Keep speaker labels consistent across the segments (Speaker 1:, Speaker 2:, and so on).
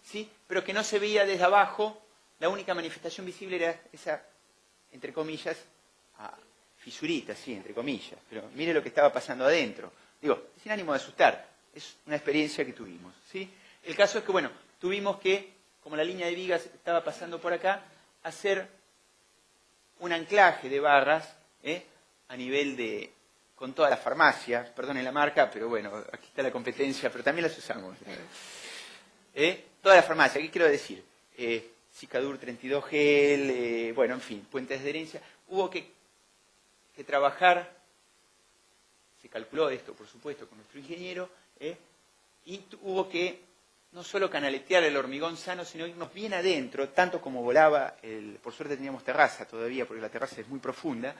Speaker 1: ¿sí? Pero que no se veía desde abajo. La única manifestación visible era esa, entre comillas, fisurita, sí, entre comillas. Pero mire lo que estaba pasando adentro. Digo, sin ánimo de asustar, es una experiencia que tuvimos, ¿sí? El caso es que, bueno, tuvimos que, como la línea de vigas estaba pasando por acá, hacer un anclaje de barras, a nivel de, con todas las farmacias, perdonen la marca, pero bueno, aquí está la competencia, pero también las usamos. Todas las farmacias, ¿qué quiero decir? Cicadur 32 gel, bueno, en fin, puentes de adherencia. Hubo que trabajar, se calculó esto, por supuesto, con nuestro ingeniero, y hubo que no solo canaletear el hormigón sano, sino irnos bien adentro, tanto como volaba, por suerte teníamos terraza todavía, porque la terraza es muy profunda.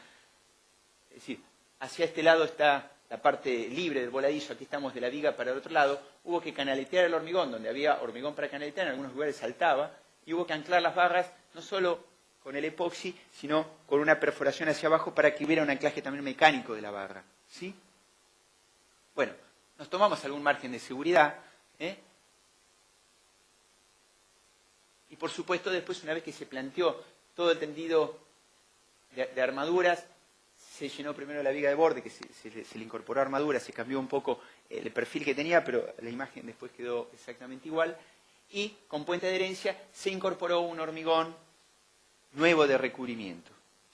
Speaker 1: Es decir, hacia este lado está la parte libre del voladizo, aquí estamos de la viga para el otro lado. Hubo que canaletear el hormigón, donde había hormigón para canaletear, en algunos lugares saltaba, y hubo que anclar las barras, no solo con el epoxi, sino con una perforación hacia abajo para que hubiera un anclaje también mecánico de la barra, ¿sí? Bueno, nos tomamos algún margen de seguridad, y por supuesto después, una vez que se planteó todo el tendido de armaduras, se llenó primero la viga de borde, que se le incorporó armadura, se cambió un poco el perfil que tenía, pero la imagen después quedó exactamente igual. Y con puente de adherencia se incorporó un hormigón nuevo de recubrimiento,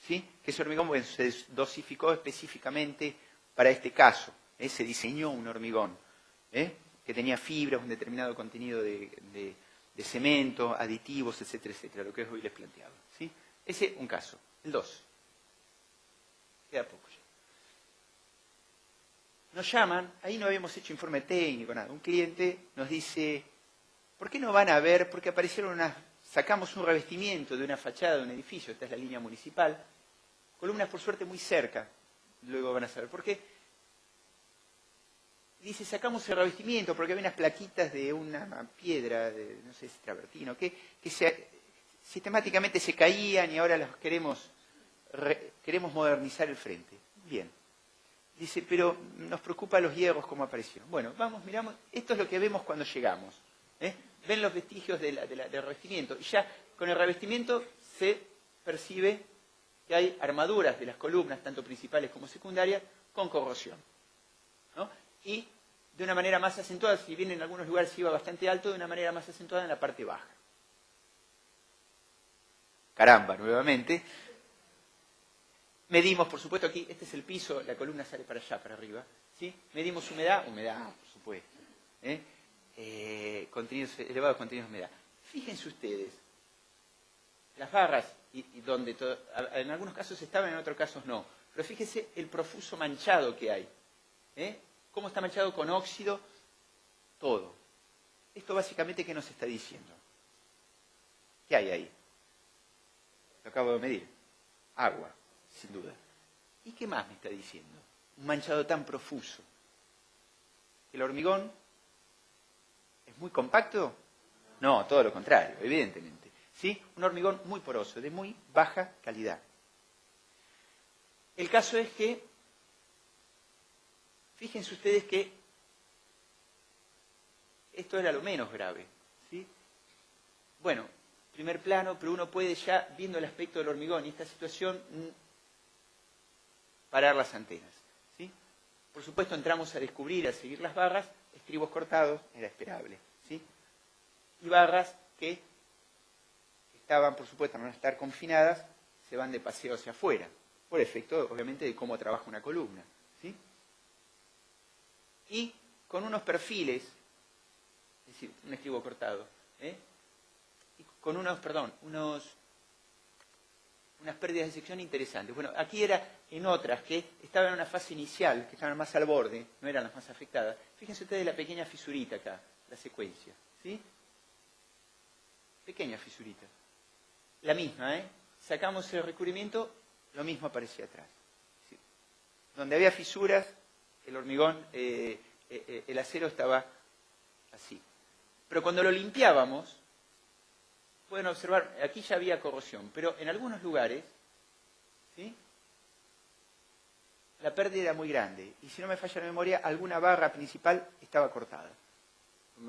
Speaker 1: ¿sí? Que ese hormigón, bueno, se dosificó específicamente para este caso. Se diseñó un hormigón que tenía fibras, un determinado contenido de cemento, aditivos, etcétera, etcétera, lo que hoy les planteaba, ¿sí? Ese un caso. El 2. Queda poco ya. Nos llaman, ahí no habíamos hecho informe técnico, nada. Un cliente nos dice, ¿por qué no van a ver? Porque aparecieron sacamos un revestimiento de una fachada de un edificio, esta es la línea municipal, columnas por suerte muy cerca, luego van a saber por qué. Dice, sacamos el revestimiento porque había unas plaquitas de una piedra, no sé si travertino, que sistemáticamente se caían y ahora las queremos modernizar el frente. Bien. Dice, pero nos preocupa los hierros como aparecieron. Bueno, vamos, miramos, esto es lo que vemos cuando llegamos. Ven los vestigios del revestimiento. Y ya con el revestimiento se percibe que hay armaduras de las columnas, tanto principales como secundarias, con corrosión, ¿no? Y de una manera más acentuada, si bien en algunos lugares iba bastante alto, de una manera más acentuada en la parte baja. Caramba, nuevamente. Medimos, por supuesto, aquí, este es el piso, la columna sale para allá, para arriba, ¿sí? Medimos humedad, por supuesto, elevados contenidos de humedad. Fíjense ustedes, las barras, y donde en algunos casos estaban, en otros casos no, pero fíjense el profuso manchado que hay, cómo está manchado con óxido, todo. Esto básicamente, ¿qué nos está diciendo? ¿Qué hay ahí? Lo acabo de medir. Agua, sin duda. ¿Y qué más me está diciendo? Un manchado tan profuso. ¿El hormigón es muy compacto? No, todo lo contrario, evidentemente. ¿Sí? Un hormigón muy poroso, de muy baja calidad. El caso es que, fíjense ustedes que esto era lo menos grave, ¿sí? Bueno, primer plano, pero uno puede ya, viendo el aspecto del hormigón y esta situación, parar las antenas, ¿sí? Por supuesto entramos a descubrir, a seguir las barras, estribos cortados, era esperable, ¿sí? Y barras que estaban, por supuesto, al no estar confinadas, se van de paseo hacia afuera, por efecto, obviamente, de cómo trabaja una columna, ¿sí? Y con unos perfiles, es decir, un estribo cortado, y con unas pérdidas de sección interesantes. Bueno, aquí era en otras que estaban en una fase inicial, que estaban más al borde, no eran las más afectadas. Fíjense ustedes la pequeña fisurita acá, la secuencia, ¿sí? Pequeña fisurita. La misma, Sacamos el recubrimiento, lo mismo aparecía atrás. ¿Sí? Donde había fisuras, el hormigón, el acero estaba así. Pero cuando lo limpiábamos, pueden observar, aquí ya había corrosión, pero en algunos lugares, ¿sí?, la pérdida era muy grande. Y si no me falla la memoria, alguna barra principal estaba cortada.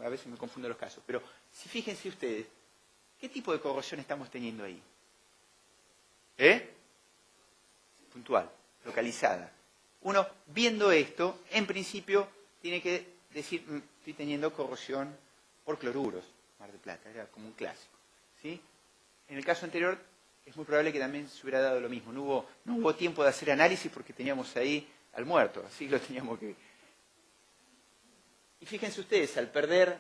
Speaker 1: A veces me confundo los casos. Pero si fíjense ustedes, ¿qué tipo de corrosión estamos teniendo ahí? Puntual, localizada. Uno, viendo esto, en principio, tiene que decir, estoy teniendo corrosión por cloruros, Mar del Plata, era como un clásico. ¿Sí? En el caso anterior, es muy probable que también se hubiera dado lo mismo. No hubo tiempo de hacer análisis porque teníamos ahí al muerto, así que lo teníamos que... Y fíjense ustedes, al perder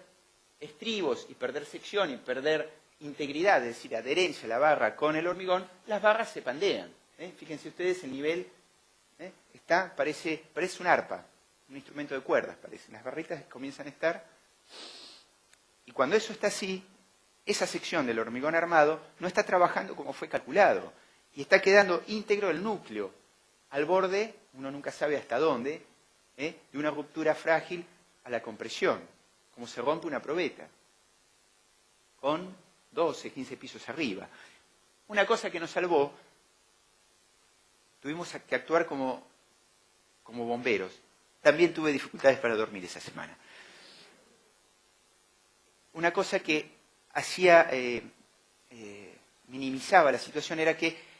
Speaker 1: estribos y perder sección y perder integridad, es decir, adherencia a la barra con el hormigón, las barras se pandean. Fíjense ustedes, el nivel parece un arpa, un instrumento de cuerdas, parece. Las barritas comienzan a estar... Y cuando eso está así, esa sección del hormigón armado no está trabajando como fue calculado. Y está quedando íntegro el núcleo, al borde, uno nunca sabe hasta dónde, de una ruptura frágil a la compresión, como se rompe una probeta, con 12, 15 pisos arriba. Una cosa que nos salvó, tuvimos que actuar como bomberos. También tuve dificultades para dormir esa semana. Una cosa que minimizaba la situación era que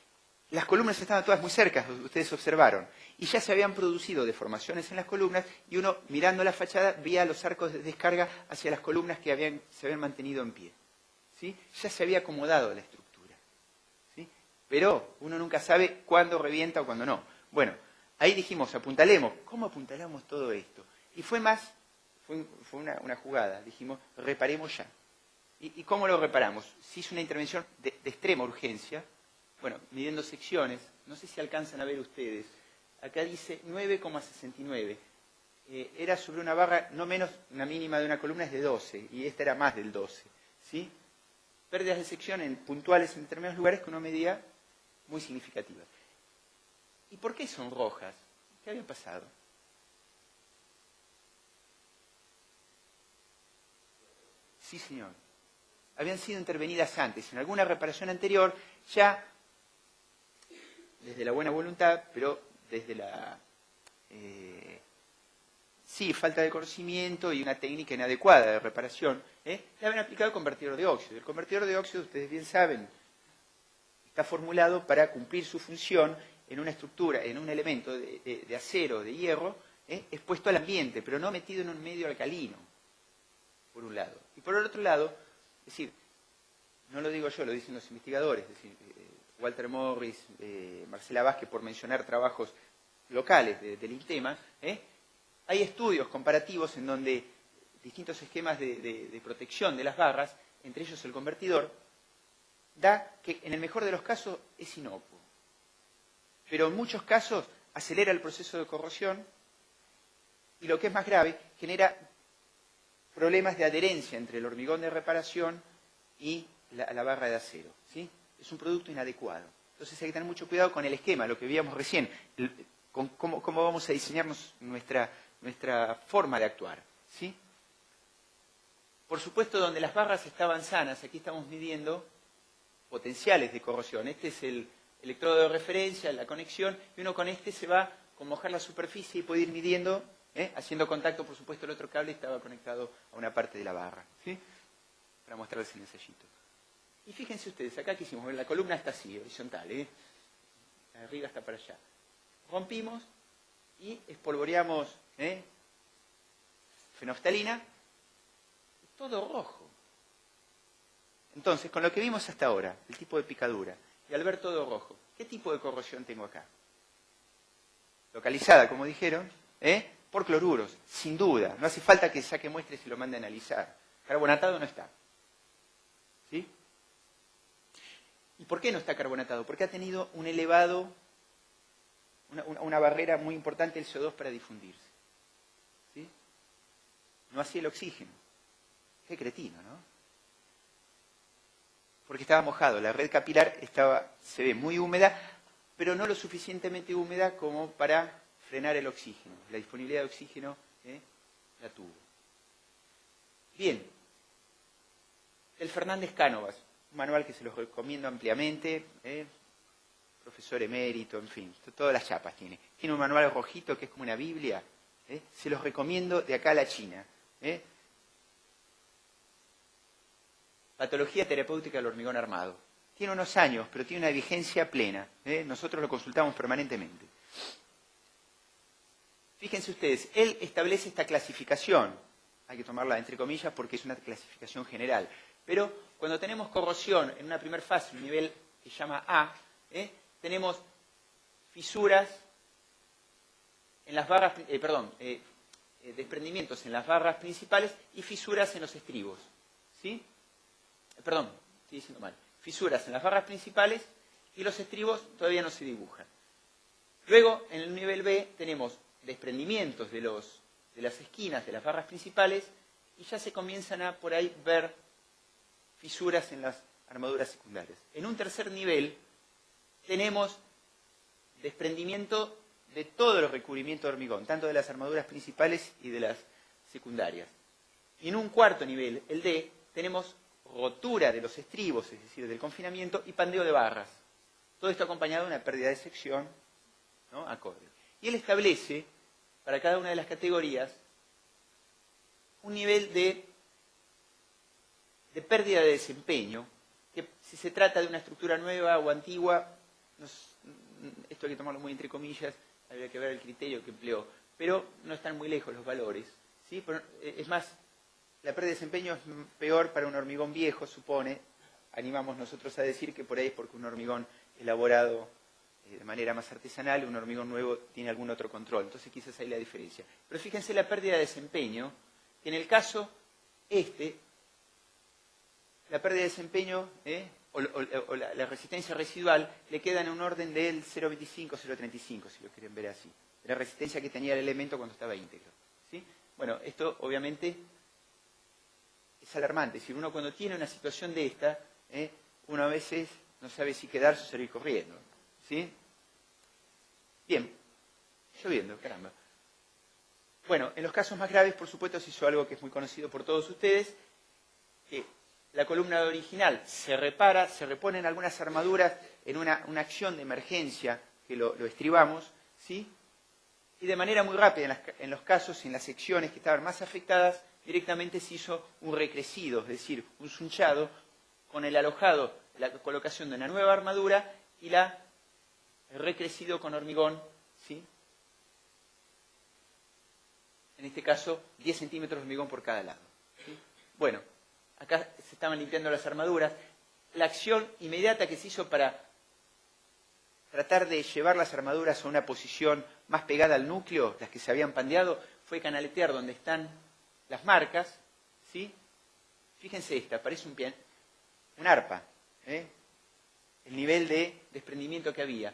Speaker 1: las columnas estaban todas muy cerca, ustedes observaron, y ya se habían producido deformaciones en las columnas y uno, mirando la fachada, veía los arcos de descarga hacia las columnas que se habían mantenido en pie. ¿Sí? Ya se había acomodado la estructura. ¿Sí? Pero uno nunca sabe cuándo revienta o cuándo no. Bueno, ahí dijimos, apuntalemos. ¿Cómo apuntalamos todo esto? Y fue una jugada. Dijimos, reparemos ya. ¿Y cómo lo reparamos? Se hizo una intervención de extrema urgencia. Bueno, midiendo secciones, no sé si alcanzan a ver ustedes. Acá dice 9,69. Era sobre una barra, no menos, una mínima de una columna es de 12, y esta era más del 12. ¿Sí? Pérdidas de sección puntuales en determinados lugares que uno medía muy significativas. ¿Y por qué son rojas? ¿Qué había pasado? Sí, señor. Habían sido intervenidas antes, en alguna reparación anterior, ya desde la buena voluntad, pero desde la falta de conocimiento y una técnica inadecuada de reparación, le habían aplicado el convertidor de óxido. El convertidor de óxido, ustedes bien saben, está formulado para cumplir su función en una estructura, en un elemento de acero, de hierro, expuesto al ambiente, pero no metido en un medio alcalino, por un lado. Y por el otro lado, es decir, no lo digo yo, lo dicen los investigadores, es decir, Walter Morris, Marcela Vázquez, por mencionar trabajos locales del INTEMA, hay estudios comparativos en donde distintos esquemas de protección de las barras, entre ellos el convertidor, da que en el mejor de los casos es inocuo. Pero en muchos casos acelera el proceso de corrosión y, lo que es más grave, genera problemas de adherencia entre el hormigón de reparación y la barra de acero. ¿Sí? Es un producto inadecuado. Entonces hay que tener mucho cuidado con el esquema, lo que veíamos recién, con cómo vamos a diseñarnos nuestra forma de actuar. ¿Sí? Por supuesto, donde las barras estaban sanas, aquí estamos midiendo potenciales de corrosión. Este es el electrodo de referencia, la conexión, y uno con este se va con mojar la superficie y puede ir midiendo, haciendo contacto. Por supuesto, el otro cable estaba conectado a una parte de la barra. ¿Sí? Para mostrarles el ensayito. Y fíjense ustedes, acá que hicimos, la columna está así, horizontal, la de arriba está para allá. Rompimos y espolvoreamos fenoftalina, todo rojo. Entonces, con lo que vimos hasta ahora, el tipo de picadura, y al ver todo rojo, ¿qué tipo de corrosión tengo acá? Localizada, como dijeron, por cloruros, sin duda. No hace falta que saque muestras y lo mande a analizar. Carbonatado no está. ¿Sí? ¿Y por qué no está carbonatado? Porque ha tenido un elevado, una barrera muy importante el CO2 para difundirse. ¿Sí? No así el oxígeno. Qué cretino, ¿no? Porque estaba mojado, la red capilar se ve muy húmeda, pero no lo suficientemente húmeda como para frenar el oxígeno. La disponibilidad de oxígeno la tuvo. Bien, el Fernández Cánovas, un manual que se los recomiendo ampliamente, profesor emérito, en fin, todas las chapas tiene. Tiene un manual rojito que es como una Biblia, se los recomiendo de acá a la China. patología terapéutica del hormigón armado. Tiene unos años, pero tiene una vigencia plena. Nosotros lo consultamos permanentemente. Fíjense ustedes, él establece esta clasificación. Hay que tomarla entre comillas porque es una clasificación general. Pero cuando tenemos corrosión en una primera fase, un nivel que se llama A, tenemos fisuras en las barras, desprendimientos en las barras principales y fisuras en los estribos. ¿Sí? Perdón, estoy diciendo mal. Fisuras en las barras principales y los estribos todavía no se dibujan. Luego, en el nivel B, tenemos desprendimientos de las esquinas de las barras principales y ya se comienzan a por ahí ver fisuras en las armaduras secundarias. En un tercer nivel tenemos desprendimiento de todos los recubrimientos de hormigón, tanto de las armaduras principales y de las secundarias. Y en un cuarto nivel, el D, tenemos rotura de los estribos, es decir, del confinamiento, y pandeo de barras. Todo esto acompañado de una pérdida de sección, ¿no?, acorde. Y él establece, para cada una de las categorías, un nivel de pérdida de desempeño, que si se trata de una estructura nueva o antigua, esto hay que tomarlo muy entre comillas, habría que ver el criterio que empleó, pero no están muy lejos los valores, ¿sí? Pero, es más, la pérdida de desempeño es peor para un hormigón viejo, supone, animamos nosotros a decir que por ahí es porque un hormigón elaborado de manera más artesanal, un hormigón nuevo tiene algún otro control, entonces quizás ahí la diferencia. Pero fíjense la pérdida de desempeño, que en el caso la pérdida de desempeño o la resistencia residual le queda en un orden del 0,25, 0,35, si lo quieren ver así. La resistencia que tenía el elemento cuando estaba íntegro. ¿Sí? Bueno, esto obviamente es alarmante. Si uno cuando tiene una situación de esta, uno a veces no sabe si quedarse o salir corriendo. ¿Sí? Bien. Lloviendo, caramba. Bueno, en los casos más graves, por supuesto, se hizo algo que es muy conocido por todos ustedes, que la columna original se repara, se reponen algunas armaduras en una acción de emergencia que lo estribamos, ¿sí? Y de manera muy rápida, en los casos, en las secciones que estaban más afectadas, directamente se hizo un recrecido, es decir, un sunchado, con el alojado, la colocación de una nueva armadura y el recrecido con hormigón, ¿sí? En este caso, 10 centímetros de hormigón por cada lado. ¿Sí? Bueno, acá se estaban limpiando las armaduras. La acción inmediata que se hizo para tratar de llevar las armaduras a una posición más pegada al núcleo, las que se habían pandeado, fue canaletear donde están las marcas, ¿sí? Fíjense esta, parece un arpa, el nivel de desprendimiento que había.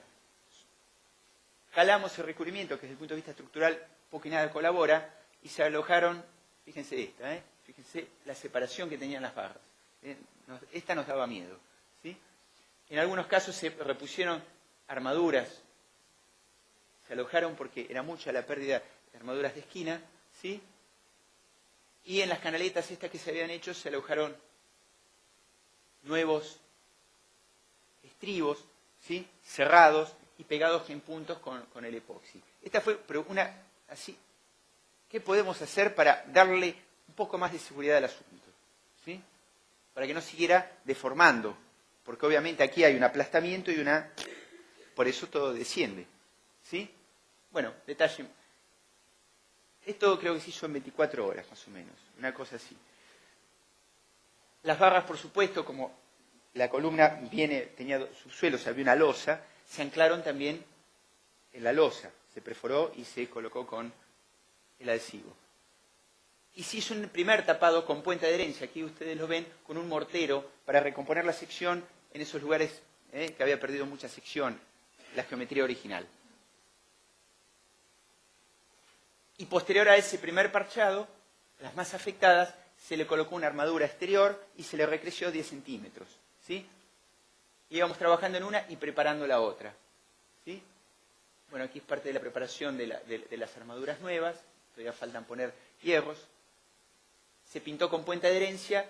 Speaker 1: Jalamos el recubrimiento, que desde el punto de vista estructural poco y nada colabora, y se alojaron, fíjense esta, fíjense la separación que tenían las barras. Esta nos daba miedo, ¿sí? En algunos casos se repusieron armaduras, se alojaron porque era mucha la pérdida de armaduras de esquina, ¿sí? Y en las canaletas estas que se habían hecho se alojaron nuevos estribos, ¿sí?, cerrados y pegados en puntos con el epoxi. Esta fue así. ¿Qué podemos hacer para darle un poco más de seguridad al asunto? ¿Sí? Para que no siguiera deformando, porque obviamente aquí hay un aplastamiento y por eso todo desciende. ¿Sí? Bueno, detalle. Esto creo que se hizo en 24 horas, más o menos, una cosa así. Las barras, por supuesto, como la columna tenía subsuelo, se había una losa, se anclaron también en la losa, se perforó y se colocó con el adhesivo. Y se hizo un primer tapado con puente de adherencia, aquí ustedes lo ven, con un mortero para recomponer la sección en esos lugares que había perdido mucha sección, la geometría original. Y posterior a ese primer parchado, las más afectadas, se le colocó una armadura exterior y se le recreció 10 centímetros. ¿Sí? Íbamos trabajando en una y preparando la otra. ¿Sí? Bueno, aquí es parte de la preparación de las armaduras nuevas, todavía faltan poner hierros. Se pintó con puente de adherencia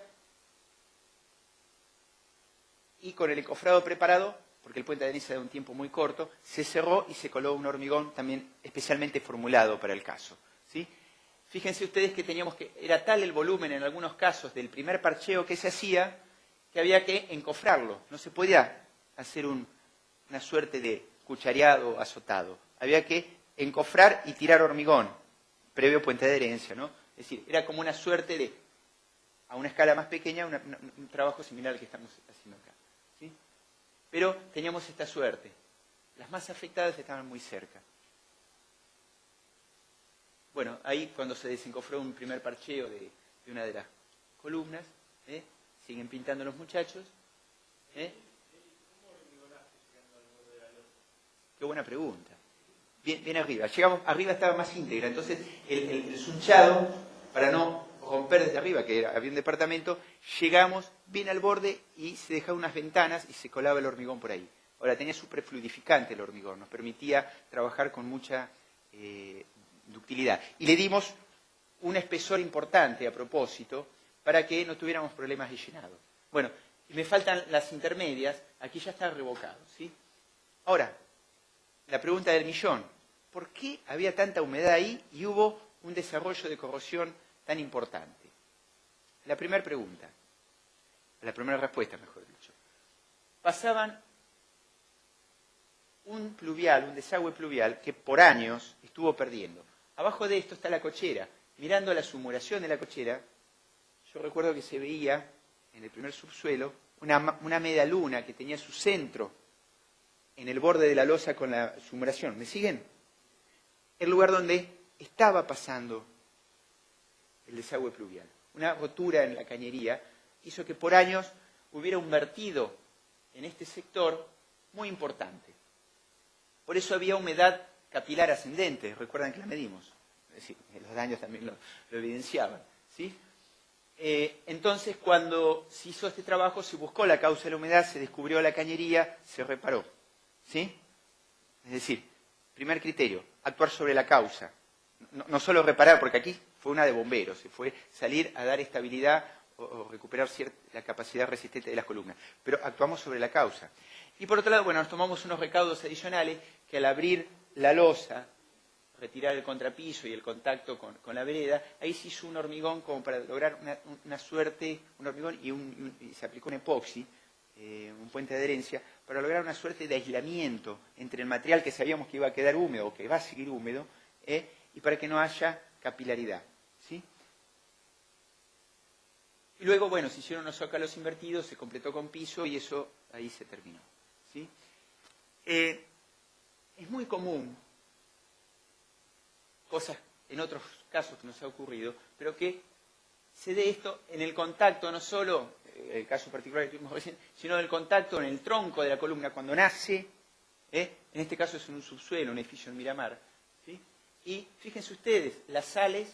Speaker 1: y con el encofrado preparado, porque el puente de adherencia de un tiempo muy corto, se cerró y se coló un hormigón también especialmente formulado para el caso. ¿Sí? Fíjense ustedes que era tal el volumen en algunos casos del primer parcheo que se hacía, que había que encofrarlo. No se podía hacer una suerte de cuchareado azotado. Había que encofrar y tirar hormigón, previo puente de adherencia, ¿no? Es decir, era como una suerte de, a una escala más pequeña, un trabajo similar al que estamos haciendo acá, ¿sí? Pero teníamos esta suerte. Las más afectadas estaban muy cerca. Bueno, ahí cuando se desencofró un primer parcheo de una de las columnas, siguen pintando los muchachos. Qué buena pregunta. Bien arriba. Llegamos, arriba estaba más íntegra, entonces el sunchado, para no romper desde arriba, que había un departamento, llegamos bien al borde y se dejaban unas ventanas y se colaba el hormigón por ahí. Ahora, tenía superfluidificante el hormigón, nos permitía trabajar con mucha ductilidad. Y le dimos un espesor importante a propósito para que no tuviéramos problemas de llenado. Bueno, me faltan las intermedias, aquí ya está revocado, ¿sí? Ahora, la pregunta del millón, ¿por qué había tanta humedad ahí y hubo un desarrollo de corrosión tan importante? La primera pregunta, la primera respuesta, mejor dicho. Pasaban un pluvial, un desagüe pluvial, que por años estuvo perdiendo. Abajo de esto está la cochera. Mirando la sumuración de la cochera, yo recuerdo que se veía en el primer subsuelo una media luna que tenía su centro en el borde de la losa con la sumuración. ¿Me siguen? El lugar donde estaba pasando el desagüe pluvial. Una rotura en la cañería hizo que por años hubiera un vertido en este sector muy importante. Por eso había humedad capilar ascendente. Recuerdan que la medimos. Es decir, los daños también lo evidenciaban, ¿sí? Entonces, cuando se hizo este trabajo, se buscó la causa de la humedad, se descubrió la cañería, se reparó, ¿sí? Es decir, primer criterio, actuar sobre la causa. No solo reparar, porque aquí fue una de bomberos, se fue salir a dar estabilidad o recuperar la capacidad resistente de las columnas. Pero actuamos sobre la causa. Y por otro lado, bueno, nos tomamos unos recaudos adicionales que al abrir la losa, retirar el contrapiso y el contacto con la vereda, ahí se hizo un hormigón como para lograr una suerte, un hormigón y se aplicó un epoxi, un puente de adherencia, para lograr una suerte de aislamiento entre el material que sabíamos que iba a quedar húmedo o que va a seguir húmedo, y para que no haya capilaridad, ¿sí? Y luego, bueno, se hicieron los zócalos invertidos, se completó con piso y eso ahí se terminó, ¿sí? Es muy común, cosas en otros casos que nos ha ocurrido, pero que se dé esto en el contacto, no solo el caso particular que tuvimos recién, sino el contacto en el tronco de la columna cuando nace, en este caso es en un subsuelo, un edificio en Miramar, ¿sí? Y fíjense ustedes, las sales,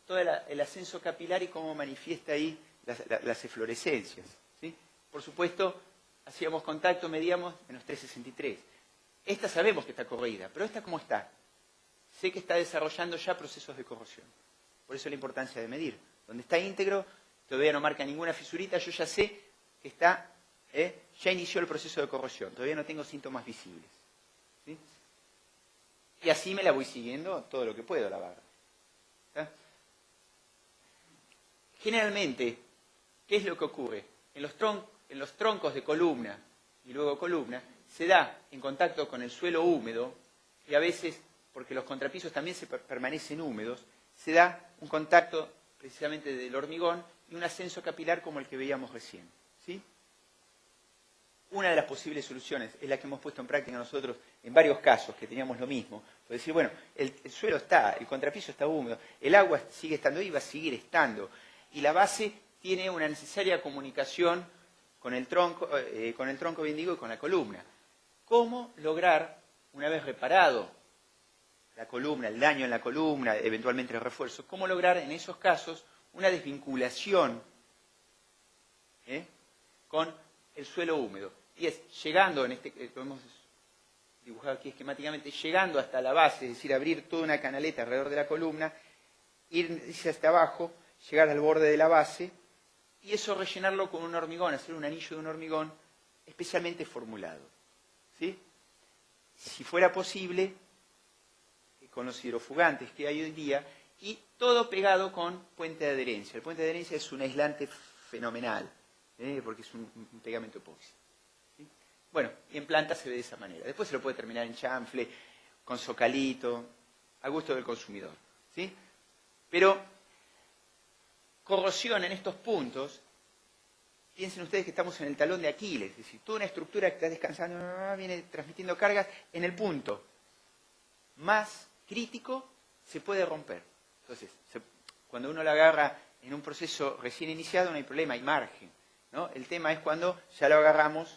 Speaker 1: todo el ascenso capilar y cómo manifiesta ahí las eflorescencias, ¿sí? Por supuesto, hacíamos contacto, medíamos, menos 363. Esta sabemos que está corroída, pero esta ¿cómo está? Sé que está desarrollando ya procesos de corrosión. Por eso la importancia de medir. Donde está íntegro, todavía no marca ninguna fisurita, yo ya sé que está, ya inició el proceso de corrosión. Todavía no tengo síntomas visibles, ¿sí? Y así me la voy siguiendo todo lo que puedo la barra. Generalmente, ¿qué es lo que ocurre? En los troncos de columna y luego columna, se da en contacto con el suelo húmedo y a veces, porque los contrapisos también permanecen húmedos, se da un contacto precisamente del hormigón y un ascenso capilar como el que veíamos recién, ¿sí? Una de las posibles soluciones es la que hemos puesto en práctica nosotros en varios casos, que teníamos lo mismo. Pues decir, bueno, el suelo está, el contrapiso está húmedo, el agua sigue estando ahí y va a seguir estando. Y la base tiene una necesaria comunicación con el tronco bien digo, y con la columna. ¿Cómo lograr, una vez reparado la columna, el daño en la columna, eventualmente el refuerzo, cómo lograr en esos casos una desvinculación con el suelo húmedo? Y es llegando, lo hemos dibujado aquí esquemáticamente, llegando hasta la base, es decir, abrir toda una canaleta alrededor de la columna, irse hasta abajo, llegar al borde de la base, y eso rellenarlo con un hormigón, hacer un anillo de un hormigón especialmente formulado, ¿sí? Si fuera posible, con los hidrofugantes que hay hoy día, y todo pegado con puente de adherencia. El puente de adherencia es un aislante fenomenal. porque es un pegamento epoxi. ¿Sí? Bueno, y en planta se ve de esa manera. Después se lo puede terminar en chanfle, con zocalito, a gusto del consumidor. ¿Sí? Pero corrosión en estos puntos, piensen ustedes que estamos en el talón de Aquiles, es decir, toda una estructura que está descansando, viene transmitiendo cargas, en el punto más crítico se puede romper. Entonces, cuando uno la agarra en un proceso recién iniciado no hay problema, hay margen, ¿no? El tema es cuando ya lo agarramos,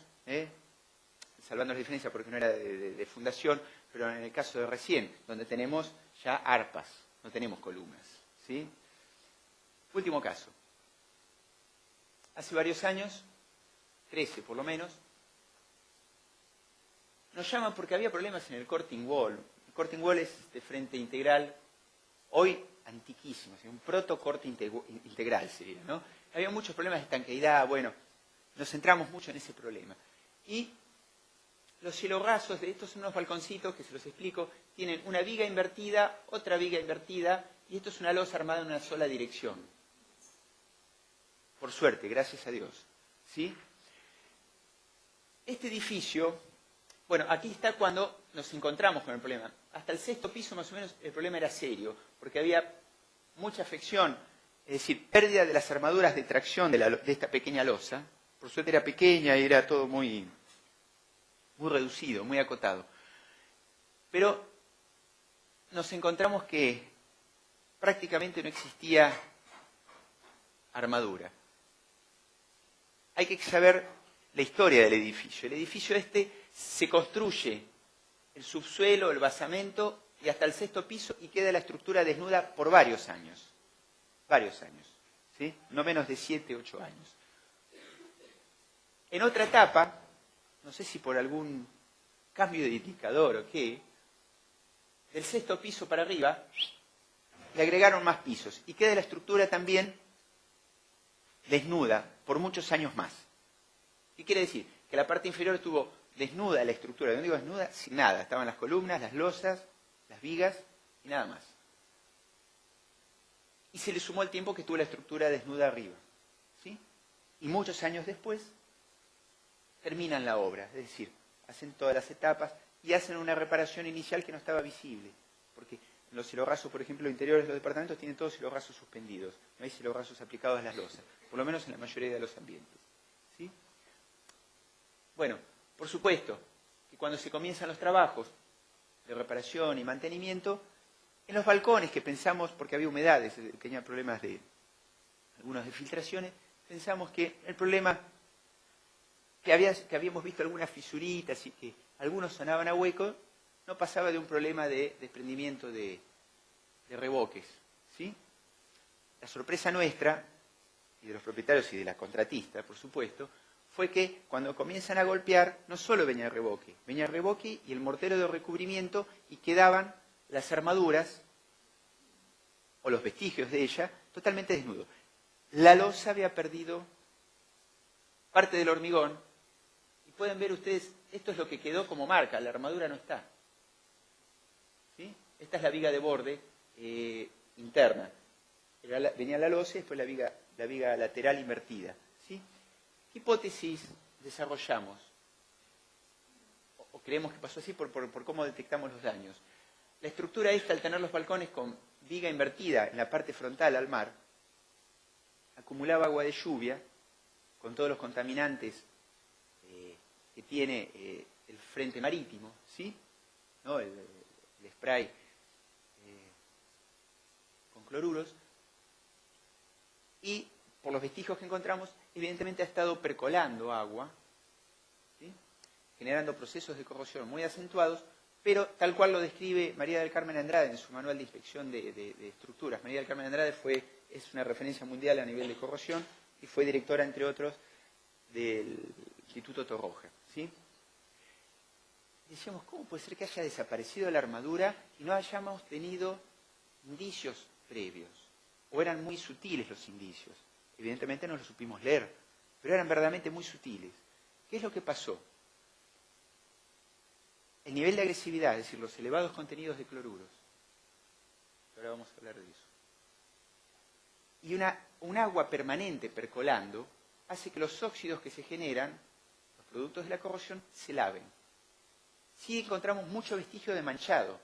Speaker 1: salvando la diferencia porque no era de fundación, pero en el caso de recién, donde tenemos ya arpas, no tenemos columnas, ¿sí? Último caso. Hace varios años, 13 por lo menos, nos llaman porque había problemas en el Corting Wall. El Corting Wall es de frente integral, hoy antiquísimo, un proto-corte integral sería, ¿no? Había muchos problemas de estanqueidad, bueno, nos centramos mucho en ese problema. Y los cielorrasos, estos son unos balconcitos que se los explico, tienen una viga invertida, otra viga invertida, y esto es una losa armada en una sola dirección. Por suerte, gracias a Dios. ¿Sí? Este edificio, bueno, aquí está cuando nos encontramos con el problema. Hasta el 6º piso más o menos el problema era serio, porque había mucha afección, es decir, pérdida de las armaduras de tracción de esta pequeña losa. Por suerte era pequeña y era todo muy reducido, muy acotado. Pero nos encontramos que prácticamente no existía armadura. Hay que saber la historia del edificio. El edificio este se construye el subsuelo, el basamento y hasta el 6º piso y queda la estructura desnuda por varios años. Varios años. ¿Sí? No menos de 7, 8 años. En otra etapa, no sé si por algún cambio de indicador o qué, del 6º piso para arriba le agregaron más pisos y queda la estructura también desnuda por muchos años más. ¿Qué quiere decir? Que la parte inferior estuvo desnuda la estructura. No digo desnuda, sin nada. Estaban las columnas, las losas, las vigas y nada más. Y se le sumó el tiempo que estuvo la estructura desnuda arriba. ¿Sí? Y muchos años después terminan la obra. Es decir, hacen todas las etapas y hacen una reparación inicial que no estaba visible. Porque los cielorrasos, por ejemplo, interiores de los departamentos tienen todos cielorrasos suspendidos. No hay cielorrasos aplicados a las losas. Por lo menos en la mayoría de los ambientes. ¿Sí? Bueno, por supuesto que cuando se comienzan los trabajos de reparación y mantenimiento, en los balcones que pensamos, porque había humedades, tenía problemas de algunas de filtraciones, pensamos que el problema, que habíamos visto algunas fisuritas y que algunos sonaban a hueco, no pasaba de un problema de desprendimiento de revoques. ¿Sí? La sorpresa nuestra, y de los propietarios y de la contratista, por supuesto, fue que cuando comienzan a golpear, no solo venía el reboque y el mortero de recubrimiento y quedaban las armaduras o los vestigios de ella totalmente desnudos. La losa había perdido parte del hormigón y pueden ver ustedes, esto es lo que quedó como marca, la armadura no está. ¿Sí? Esta es la viga de borde interna. Venía la losa y después la viga lateral invertida. ¿Sí? ¿Qué hipótesis desarrollamos? O creemos que pasó así por cómo detectamos los daños. La estructura esta, al tener los balcones con viga invertida en la parte frontal al mar, acumulaba agua de lluvia con todos los contaminantes que tiene el frente marítimo, ¿sí? ¿No? El spray con cloruros. Y por los vestigios que encontramos, evidentemente ha estado percolando agua, ¿sí? Generando procesos de corrosión muy acentuados, pero tal cual lo describe María del Carmen Andrade en su manual de inspección de estructuras. María del Carmen Andrade es una referencia mundial a nivel de corrosión y fue directora, entre otros, del Instituto Torroja. ¿Sí? Decíamos, ¿cómo puede ser que haya desaparecido la armadura y no hayamos tenido indicios previos? O eran muy sutiles los indicios. Evidentemente no los supimos leer, pero eran verdaderamente muy sutiles. ¿Qué es lo que pasó? El nivel de agresividad, es decir, los elevados contenidos de cloruros. Ahora vamos a hablar de eso. Y un agua permanente percolando, hace que los óxidos que se generan, los productos de la corrosión, se laven. Sí encontramos mucho vestigio de manchado,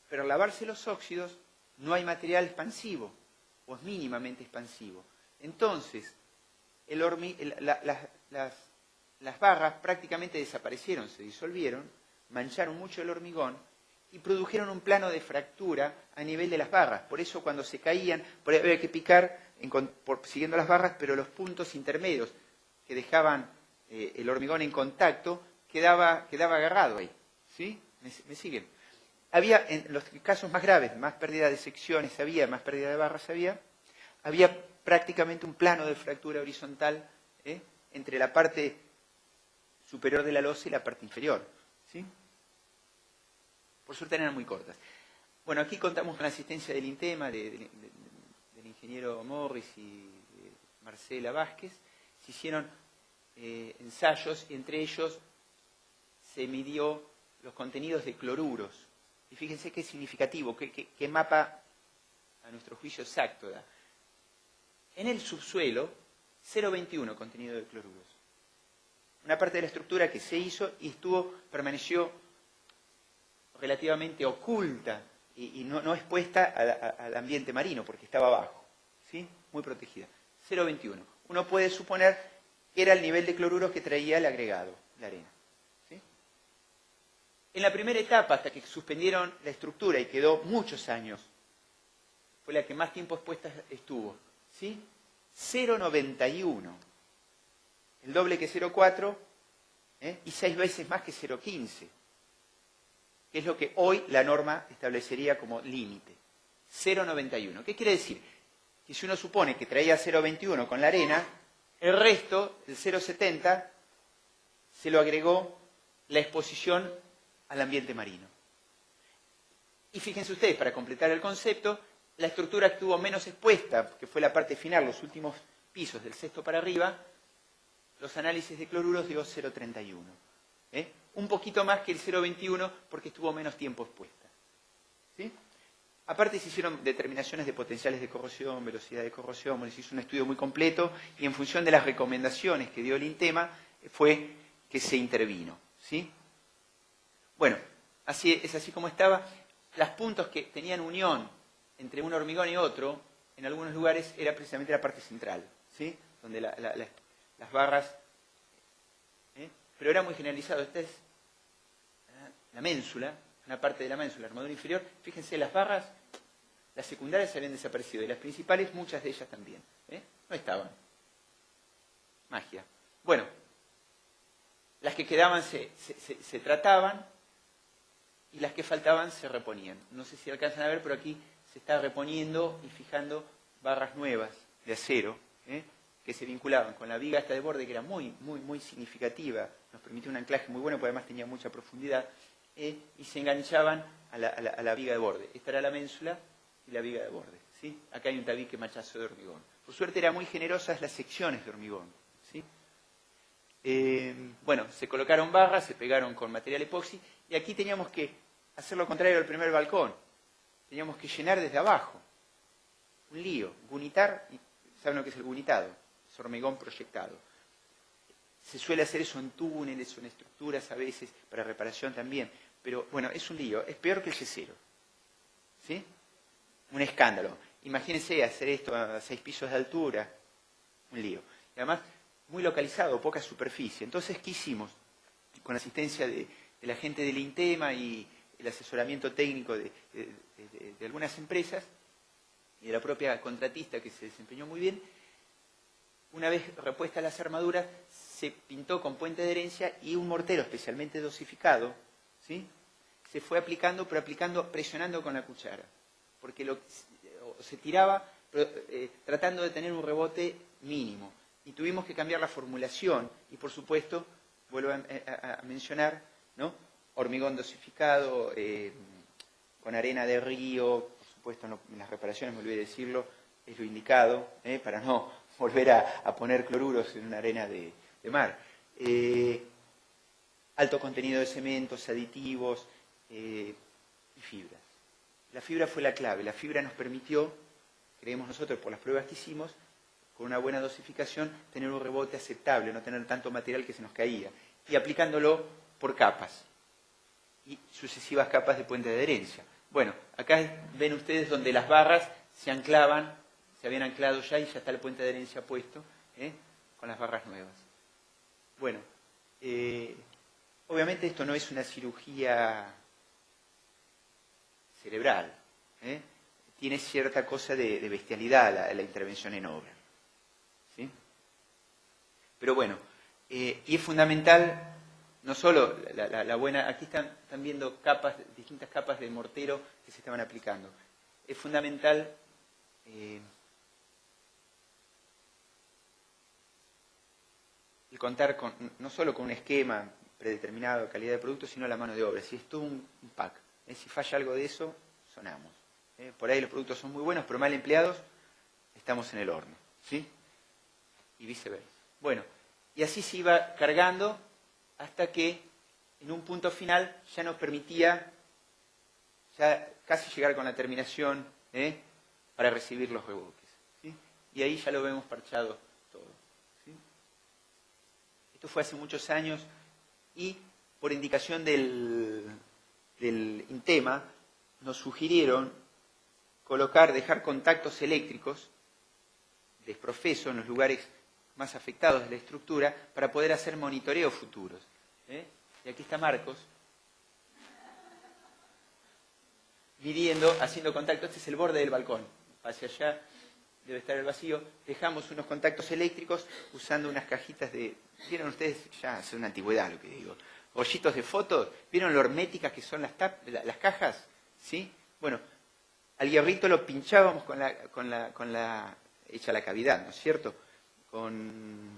Speaker 1: pero al lavarse los óxidos no hay material expansivo, o es mínimamente expansivo. Entonces, las barras prácticamente desaparecieron, se disolvieron, mancharon mucho el hormigón y produjeron un plano de fractura a nivel de las barras. Por eso cuando se caían, había que picar siguiendo las barras, pero los puntos intermedios que dejaban el hormigón en contacto quedaba agarrado ahí. ¿Sí? ¿Me siguen? Había, en los casos más graves, más pérdida de secciones había, más pérdida de barras había prácticamente un plano de fractura horizontal entre la parte superior de la losa y la parte inferior. ¿Sí? Por suerte eran muy cortas. Bueno, aquí contamos con la asistencia del INTEMA, del ingeniero Morris y de Marcela Vázquez. Se hicieron ensayos y entre ellos se midió los contenidos de cloruros. Y fíjense qué significativo, qué mapa a nuestro juicio exacto da. En el subsuelo, 0,21 contenido de cloruros. Una parte de la estructura que se hizo y permaneció relativamente oculta y no expuesta al ambiente marino porque estaba abajo, ¿sí? Muy protegida. 0,21. Uno puede suponer que era el nivel de cloruros que traía el agregado, la arena. ¿Sí? En la primera etapa, hasta que suspendieron la estructura y quedó muchos años, fue la que más tiempo expuesta estuvo, ¿sí? 0,91. El doble que 0,4 y 6 veces más que 0,15. Que es lo que hoy la norma establecería como límite. 0,91. ¿Qué quiere decir? Que si uno supone que traía 0,21 con la arena, el resto, el 0,70, se lo agregó la exposición al ambiente marino. Y fíjense ustedes, para completar el concepto, la estructura que estuvo menos expuesta, que fue la parte final, los últimos pisos del sexto para arriba, los análisis de cloruros dio 0,31. Un poquito más que el 0,21 porque estuvo menos tiempo expuesta. ¿Sí? Aparte se hicieron determinaciones de potenciales de corrosión, velocidad de corrosión, se hizo un estudio muy completo y en función de las recomendaciones que dio el INTEMA fue que se intervino. ¿Sí? Bueno, es así como estaba. Los puntos que tenían unión entre un hormigón y otro, en algunos lugares era precisamente la parte central, ¿sí? Donde las barras... pero era muy generalizado. Esta es la ménsula, una parte de la ménsula, la armadura inferior. Fíjense, las barras, las secundarias habían desaparecido y las principales, muchas de ellas también. No estaban. Magia. Bueno, las que quedaban se trataban y las que faltaban se reponían. No sé si alcanzan a ver, pero aquí se está reponiendo y fijando barras nuevas de acero, que se vinculaban con la viga esta de borde, que era muy, muy, muy significativa, nos permitió un anclaje muy bueno, porque además tenía mucha profundidad, y se enganchaban a la viga de borde. Esta era la ménsula y la viga de borde. ¿Sí? Acá hay un tabique machazo de hormigón. Por suerte eran muy generosas las secciones de hormigón. ¿Sí? Bueno, se colocaron barras, se pegaron con material epoxi, y aquí teníamos que hacer lo contrario al primer balcón. Teníamos que llenar desde abajo. Un lío. Gunitar, ¿saben lo que es el gunitado? Es hormigón proyectado. Se suele hacer eso en túneles o en estructuras a veces, para reparación también. Pero bueno, es un lío. Es peor que el yesero. ¿Sí? Un escándalo. Imagínense hacer esto a 6 pisos de altura. Un lío. Y además, muy localizado, poca superficie. Entonces, ¿qué hicimos? Con la asistencia de la gente del INTEMA y el asesoramiento técnico de algunas empresas y de la propia contratista que se desempeñó muy bien, una vez repuestas las armaduras, se pintó con puente de adherencia y un mortero especialmente dosificado, ¿sí? Se fue aplicando, pero presionando con la cuchara, porque se tiraba tratando de tener un rebote mínimo. Y tuvimos que cambiar la formulación y, por supuesto, vuelvo a mencionar, ¿no? Hormigón dosificado, con arena de río, por supuesto en las reparaciones, me olvidé decirlo, es lo indicado, para no volver a poner cloruros en una arena de mar. Alto contenido de cementos, aditivos y fibras. La fibra fue la clave, la fibra nos permitió, creemos nosotros por las pruebas que hicimos, con una buena dosificación, tener un rebote aceptable, no tener tanto material que se nos caía. Y aplicándolo por capas y sucesivas capas de puente de adherencia. Bueno, acá ven ustedes donde las barras se anclaban, se habían anclado ya y ya está el puente de adherencia puesto, con las barras nuevas. Bueno, obviamente esto no es una cirugía cerebral, tiene cierta cosa de bestialidad la intervención en obra, ¿sí? Pero bueno, y es fundamental, no solo la buena, aquí están viendo distintas capas de mortero que se estaban aplicando, es fundamental el contar no solo con un esquema predeterminado de calidad de producto, sino la mano de obra. Si es todo un pack, si falla algo de eso, sonamos. Por ahí los productos son muy buenos, pero mal empleados, estamos en el horno, ¿sí? Y viceversa. Bueno, y así se iba cargando hasta que en un punto final ya nos permitía ya casi llegar con la terminación para recibir los reboques, ¿sí? Y ahí ya lo vemos parchado todo, ¿sí? Esto fue hace muchos años y por indicación del INTEMA nos sugirieron dejar contactos eléctricos desprofeso en los lugares más afectados de la estructura para poder hacer monitoreos futuros. Y aquí está Marcos midiendo, haciendo contacto. Este es el borde del balcón. Hacia allá debe estar el vacío. Dejamos unos contactos eléctricos usando unas cajitas de... ¿Vieron ustedes? Ya es una antigüedad lo que digo. Rollitos de fotos. ¿Vieron lo herméticas que son las cajas? ¿Sí? Bueno, al hierrito lo pinchábamos hecha la cavidad, ¿no es cierto? Con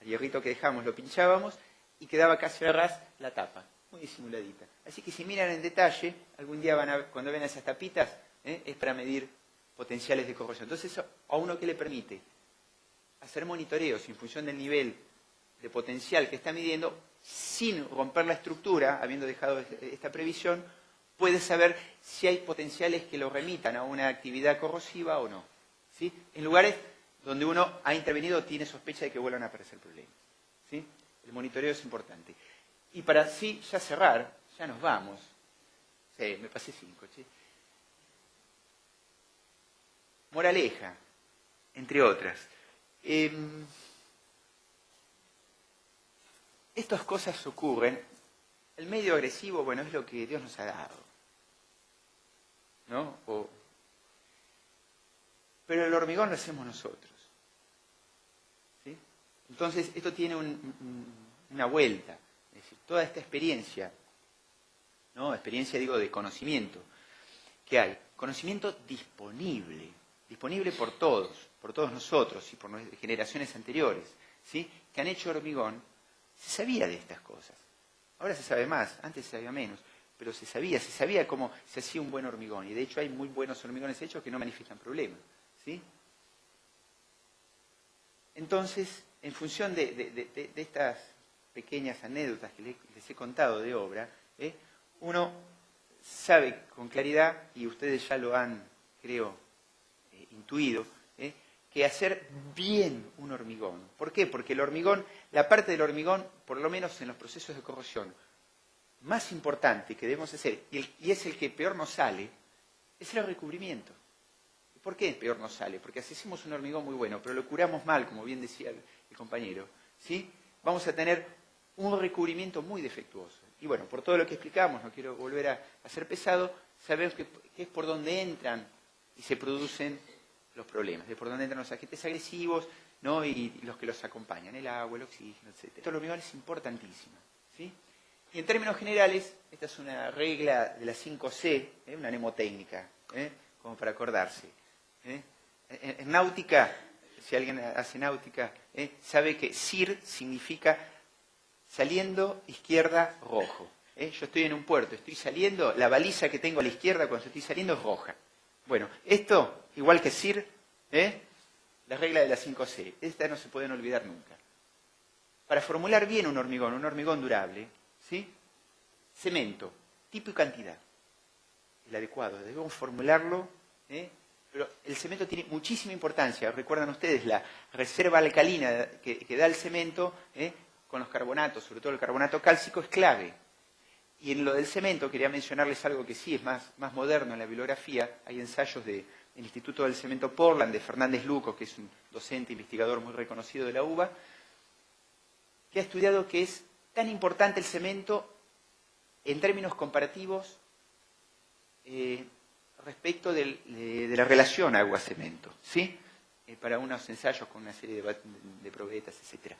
Speaker 1: el hierrito que dejamos lo pinchábamos y quedaba casi a ras la tapa, muy disimuladita. Así que si miran en detalle, algún día cuando ven esas tapitas, es para medir potenciales de corrosión. Entonces, eso a uno que le permite hacer monitoreos en función del nivel de potencial que está midiendo, sin romper la estructura, habiendo dejado esta previsión, puede saber si hay potenciales que lo remitan a una actividad corrosiva o no, ¿sí? En lugares donde uno ha intervenido tiene sospecha de que vuelvan a aparecer problemas, ¿sí? El monitoreo es importante. Y para así ya cerrar, ya nos vamos. Sí, me pasé 5, ¿sí? Moraleja, entre otras. Estas cosas ocurren. El medio agresivo, bueno, es lo que Dios nos ha dado, ¿no? Pero el hormigón lo hacemos nosotros, ¿sí? Entonces, esto tiene una vuelta. Es decir, toda esta experiencia, ¿no? Experiencia, digo, de conocimiento que hay. Conocimiento disponible por todos nosotros y por nuestras generaciones anteriores, ¿sí? Que han hecho hormigón. Se sabía de estas cosas. Ahora se sabe más, antes se sabía menos, pero se sabía cómo se hacía un buen hormigón. Y de hecho hay muy buenos hormigones hechos que no manifiestan problemas, ¿sí? Entonces, en función de estas pequeñas anécdotas que les he contado de obra, uno sabe con claridad, y ustedes ya lo han, creo, intuido, que hacer bien un hormigón. ¿Por qué? Porque el hormigón, la parte del hormigón, por lo menos en los procesos de corrosión, más importante que debemos hacer, y es el que peor nos sale, es el recubrimiento. ¿Por qué peor nos sale? Porque hacemos un hormigón muy bueno, pero lo curamos mal, como bien decía el compañero, ¿sí? Vamos a tener un recubrimiento muy defectuoso. Y bueno, por todo lo que explicamos, no quiero volver a ser pesado, sabemos que es por donde entran y se producen los problemas, de por donde entran los agentes agresivos, ¿no? Y los que los acompañan, el agua, el oxígeno, etc. Esto el hormigón es importantísimo, ¿sí? Y en términos generales, esta es una regla de las 5C, una mnemotécnica, como para acordarse. En náutica, si alguien hace náutica, sabe que SIR significa saliendo izquierda rojo. Yo estoy en un puerto, estoy saliendo, la baliza que tengo a la izquierda cuando estoy saliendo es roja. Bueno, esto, igual que SIR, la regla de las 5C, esta no se pueden olvidar nunca. Para formular bien un hormigón durable, ¿sí? Cemento, tipo y cantidad, el adecuado, debemos formularlo Pero el cemento tiene muchísima importancia. Recuerdan ustedes la reserva alcalina que da el cemento con los carbonatos, sobre todo el carbonato cálcico, es clave. Y en lo del cemento quería mencionarles algo que sí es más moderno en la bibliografía. Hay ensayos del Instituto del Cemento Portland, de Fernández Luco, que es un docente investigador muy reconocido de la UBA, que ha estudiado que es tan importante el cemento en términos comparativos respecto de la relación agua-cemento, ¿sí? Para unos ensayos con una serie de probetas, etc.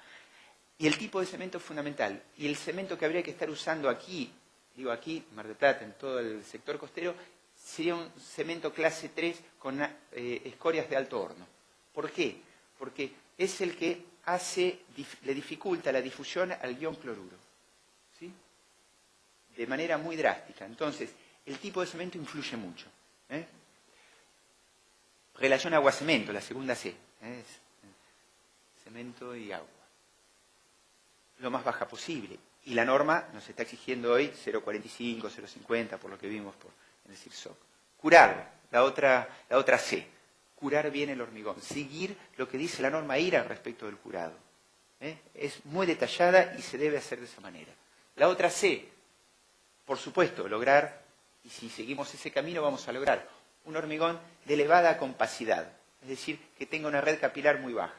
Speaker 1: Y el tipo de cemento es fundamental. Y el cemento que habría que estar usando aquí, digo aquí, Mar del Plata, en todo el sector costero, sería un cemento clase 3 con escorias de alto horno. ¿Por qué? Porque es el que le dificulta la difusión al ion cloruro, ¿sí? De manera muy drástica. Entonces, el tipo de cemento influye mucho. Relación agua-cemento, la segunda C. Cemento y agua. Lo más baja posible. Y la norma nos está exigiendo hoy 0,45, 0,50, por lo que vimos en el CIRSOC. Curar, la otra C. Curar bien el hormigón. Seguir lo que dice la norma IRA respecto del curado. Es muy detallada y se debe hacer de esa manera. La otra C, por supuesto, lograr, y si seguimos ese camino vamos a lograr un hormigón de elevada compacidad, es decir, que tenga una red capilar muy baja,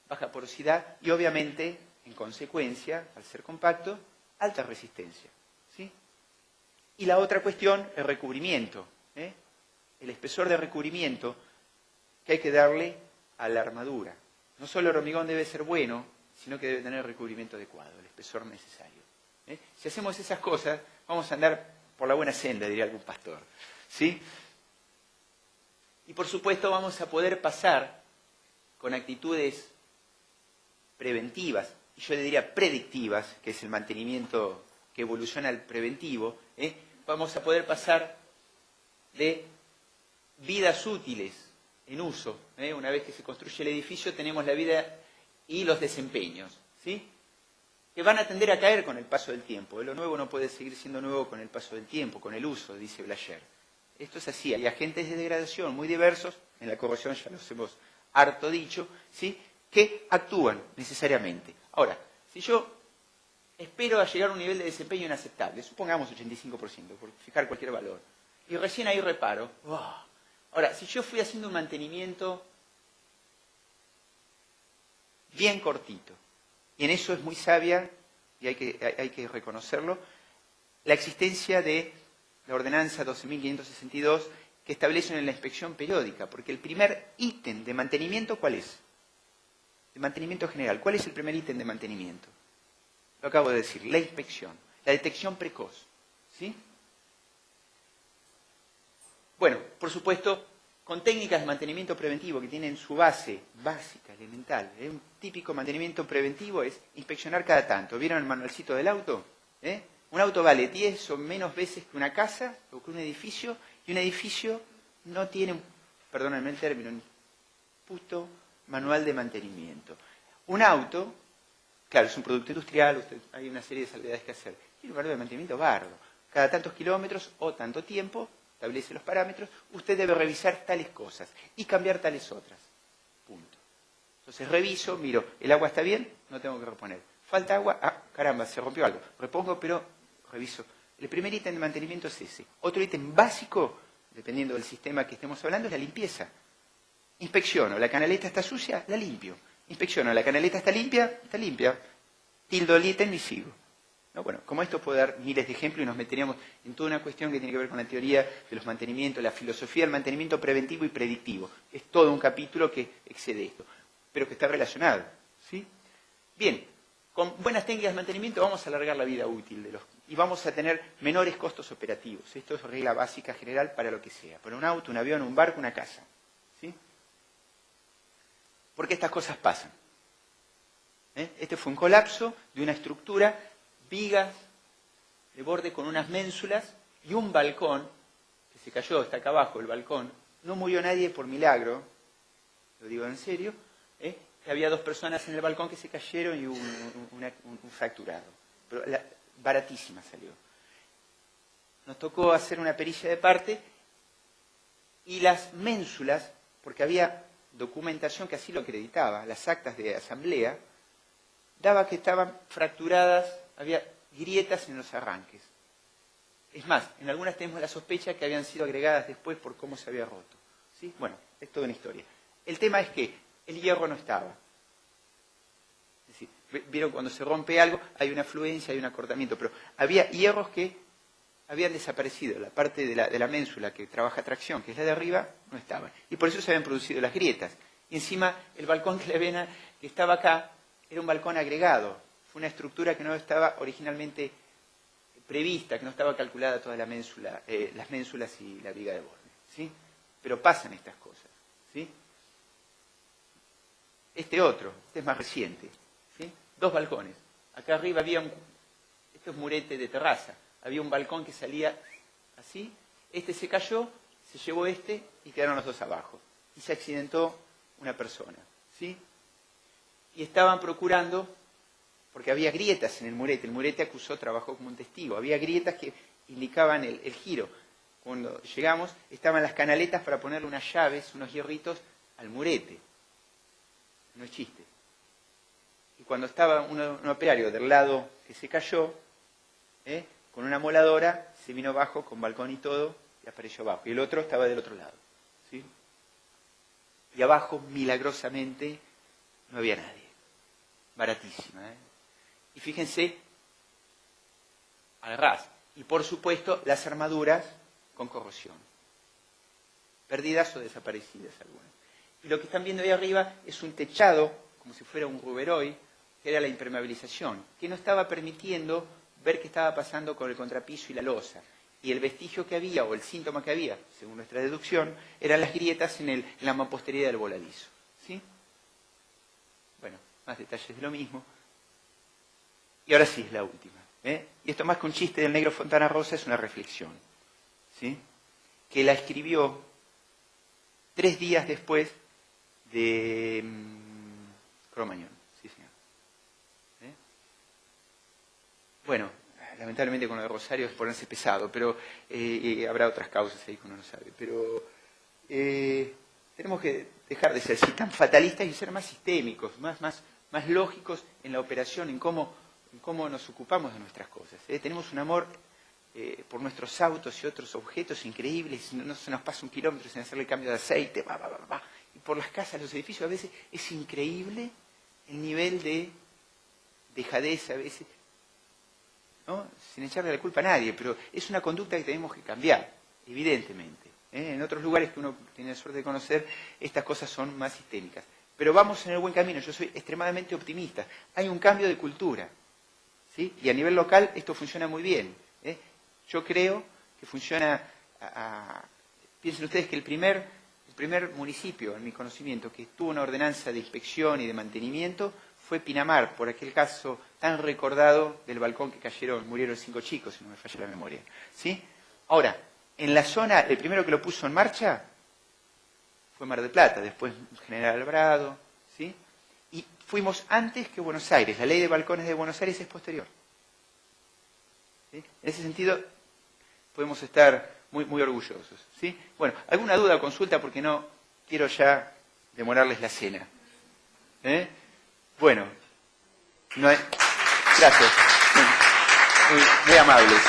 Speaker 1: baja porosidad y obviamente, en consecuencia, al ser compacto, alta resistencia, ¿sí? Y la otra cuestión, el recubrimiento, el espesor de recubrimiento que hay que darle a la armadura. No solo el hormigón debe ser bueno, sino que debe tener el recubrimiento adecuado, el espesor necesario. Si hacemos esas cosas, vamos a andar por la buena senda, diría algún pastor, ¿sí? Y por supuesto vamos a poder pasar con actitudes preventivas, y yo le diría predictivas, que es el mantenimiento que evoluciona al preventivo, vamos a poder pasar de vidas útiles en uso. Una vez que se construye el edificio tenemos la vida y los desempeños, ¿sí? Que van a tender a caer con el paso del tiempo. Lo nuevo no puede seguir siendo nuevo con el paso del tiempo, con el uso, dice Blacher. Esto es así. Hay agentes de degradación muy diversos, en la corrosión ya los hemos harto dicho, ¿sí? Que actúan necesariamente. Ahora, si yo espero a llegar a un nivel de desempeño inaceptable, supongamos 85%, por fijar cualquier valor, y recién ahí reparo, ahora, si yo fui haciendo un mantenimiento bien cortito, y en eso es muy sabia, y hay que reconocerlo, la existencia de la ordenanza 12.562 que establece la inspección periódica, porque el primer ítem de mantenimiento, ¿cuál es? De mantenimiento general. ¿Cuál es el primer ítem de mantenimiento? Lo acabo de decir, la inspección, la detección precoz, ¿sí? Bueno, por supuesto, con técnicas de mantenimiento preventivo que tienen su base básica, elemental. Un típico mantenimiento preventivo es inspeccionar cada tanto. ¿Vieron el manualcito del auto? Un auto vale 10 o menos veces que una casa o que un edificio, y un edificio no tiene, perdónenme el término, un puto manual de mantenimiento. Un auto, claro, es un producto industrial, hay una serie de salvedades que hacer. Tiene un manual de mantenimiento bárbaro. Cada tantos kilómetros o tanto tiempo, establece los parámetros, usted debe revisar tales cosas y cambiar tales otras. Punto. Entonces reviso, miro, ¿el agua está bien? No tengo que reponer. ¿Falta agua? Ah, caramba, se rompió algo. Repongo, pero reviso. El primer ítem de mantenimiento es ese. Otro ítem básico, dependiendo del sistema que estemos hablando, es la limpieza. Inspecciono, ¿la canaleta está sucia? La limpio. Inspecciono, ¿la canaleta está limpia? Está limpia. Tildo el ítem y sigo. ¿No? Bueno, como esto puedo dar miles de ejemplos y nos meteríamos en toda una cuestión que tiene que ver con la teoría de los mantenimientos, la filosofía del mantenimiento preventivo y predictivo. Es todo un capítulo que excede esto, pero que está relacionado, ¿sí? Bien, con buenas técnicas de mantenimiento vamos a alargar la vida útil y vamos a tener menores costos operativos. Esto es regla básica general para lo que sea, para un auto, un avión, un barco, una casa, ¿sí? Porque estas cosas pasan. Este fue un colapso de una estructura, vigas de borde con unas ménsulas y un balcón que se cayó, está acá abajo el balcón. No murió nadie por milagro, lo digo en serio. Había 2 personas en el balcón que se cayeron y hubo un fracturado. Pero baratísima salió. Nos tocó hacer una pericia de parte Y las ménsulas, porque había documentación que así lo acreditaba, las actas de asamblea, daba que estaban fracturadas, había grietas en los arranques. Es más, en algunas tenemos la sospecha que habían sido agregadas después por cómo se había roto. ¿Sí? Bueno, es toda una historia. El tema es que el hierro no estaba. Es decir, vieron cuando se rompe algo, hay una fluencia, hay un acortamiento, pero había hierros que habían desaparecido. La parte de la ménsula que trabaja tracción, que es la de arriba, no estaba. Y por eso se habían producido las grietas. Y encima, el balcón que estaba acá, era un balcón agregado. Fue una estructura que no estaba originalmente prevista, que no estaba calculada toda la ménsula, las ménsulas y la viga de borde. ¿Sí? Pero pasan estas cosas. ¿Sí? Este es más reciente. ¿Sí? 2 balcones. Acá arriba había esto es murete de terraza. Había un balcón que salía así. Este se cayó, se llevó este y quedaron los 2 abajo. Y se accidentó una persona. ¿Sí? Y estaban procurando, porque había grietas en el murete acusó, trabajó como un testigo, había grietas que indicaban el giro. Cuando llegamos, estaban las canaletas para ponerle unas llaves, unos hierritos al murete. No es chiste. Y cuando estaba un operario del lado que se cayó, con una moladora, se vino abajo con balcón y todo, y apareció abajo. Y el otro estaba del otro lado. ¿Sí? Y abajo, milagrosamente, no había nadie. Baratísima. Y fíjense, al ras. Y por supuesto, las armaduras con corrosión. Perdidas o desaparecidas algunas. Y lo que están viendo ahí arriba es un techado, como si fuera un ruberoy, que era la impermeabilización, que no estaba permitiendo ver qué estaba pasando con el contrapiso y la losa. Y el vestigio que había, o el síntoma que había, según nuestra deducción, eran las grietas en la mampostería del voladizo. ¿Sí? Bueno, más detalles de lo mismo. Y ahora sí es la última. Y esto más que un chiste del negro Fontana Rosa es una reflexión. ¿Sí? Que la escribió 3 días después de Cromañón. Sí, señor. Bueno, lamentablemente con lo de Rosario es ponerse pesado, pero habrá otras causas ahí que uno no sabe. Pero tenemos que dejar de ser así tan fatalistas y ser más sistémicos, más lógicos en la operación, en cómo nos ocupamos de nuestras cosas. Tenemos un amor por nuestros autos y otros objetos increíbles, no se nos pasa un kilómetro sin hacerle cambio de aceite, y por las casas, los edificios, a veces es increíble el nivel de dejadez, a veces, ¿no? Sin echarle la culpa a nadie, pero es una conducta que tenemos que cambiar, evidentemente. En otros lugares que uno tiene la suerte de conocer, estas cosas son más sistémicas. Pero vamos en el buen camino, yo soy extremadamente optimista. Hay un cambio de cultura, ¿sí? Y a nivel local esto funciona muy bien. Yo creo que funciona, piensen ustedes que el primer municipio, en mi conocimiento, que tuvo una ordenanza de inspección y de mantenimiento fue Pinamar, por aquel caso tan recordado del balcón que murieron 5 chicos, si no me falla la memoria. ¿Sí? Ahora, en la zona, el primero que lo puso en marcha fue Mar del Plata, después General Alvarado, ¿sí? Y fuimos antes que Buenos Aires, la ley de balcones de Buenos Aires es posterior. ¿Sí? En ese sentido, podemos estar muy orgullosos. ¿Sí? Bueno, ¿alguna duda o consulta? Porque no quiero ya demorarles la cena. Bueno, no hay... Gracias. Muy amables.